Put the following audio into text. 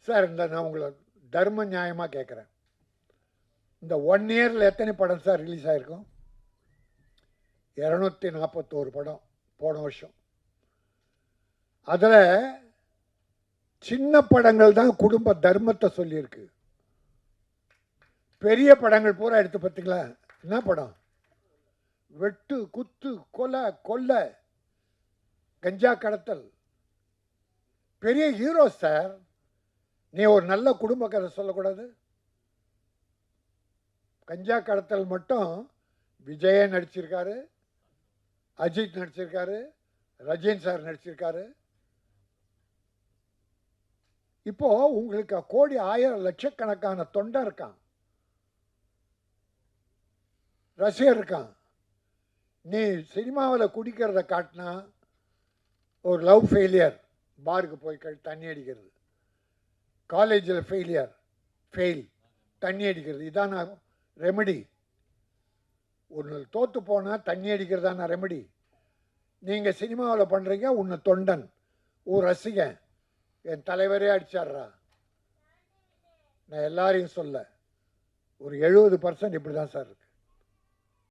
Sir இந்த நான் உங்களை தர்ம நியாயமாக கேட்குறேன். இந்த 1 இயரில் எத்தனை படம் சார் ரிலீஸ் ஆகிருக்கும்? 241 படம் போன வருஷம். அதில் சின்ன படங்கள் தான் குடும்ப தர்மத்தை சொல்லியிருக்கு. பெரிய படங்கள் பூரா எடுத்து பார்த்தீங்களா? என்ன படம்? வெட்டு, குத்து, கொலை, கொள்ளை, கஞ்சா கடத்தல். பெரிய ஹீரோ சார். நீ ஒரு நல்ல குடும்ப கதை சொல்லக்கூடாது? கஞ்சா கடத்தல் மட்டும் விஜயே நடிச்சிருக்காரு, அஜித் நடிச்சிருக்காரு, ரஜினி சார் நடிச்சிருக்காரு. இப்போ உங்களுக்கு கோடி ஆயிரம் லட்சக்கணக்கான தொண்டை இருக்கான், ரசிகர் இருக்கான். நீ சினிமாவில் குடிக்கிறத காட்டினா ஒரு லவ் ஃபெயிலியர், பாருக்கு போய் தண்ணி அடிக்கிறது, காலேஜில் ஃபெயில் தண்ணி அடிக்கிறது, இதான் ரெமெடி. ஒன்று தோற்று போனால் தண்ணி அடிக்கிறதான ரெமெடி. நீங்கள் சினிமாவில் பண்ணுறீங்க, உன்னை தொண்டன், ஒரு ரசிகன், என் தலைவரே அடிச்சாடுறா. நான் எல்லாரையும் சொல்ல, ஒரு 70% இப்படி தான் சார் இருக்கு.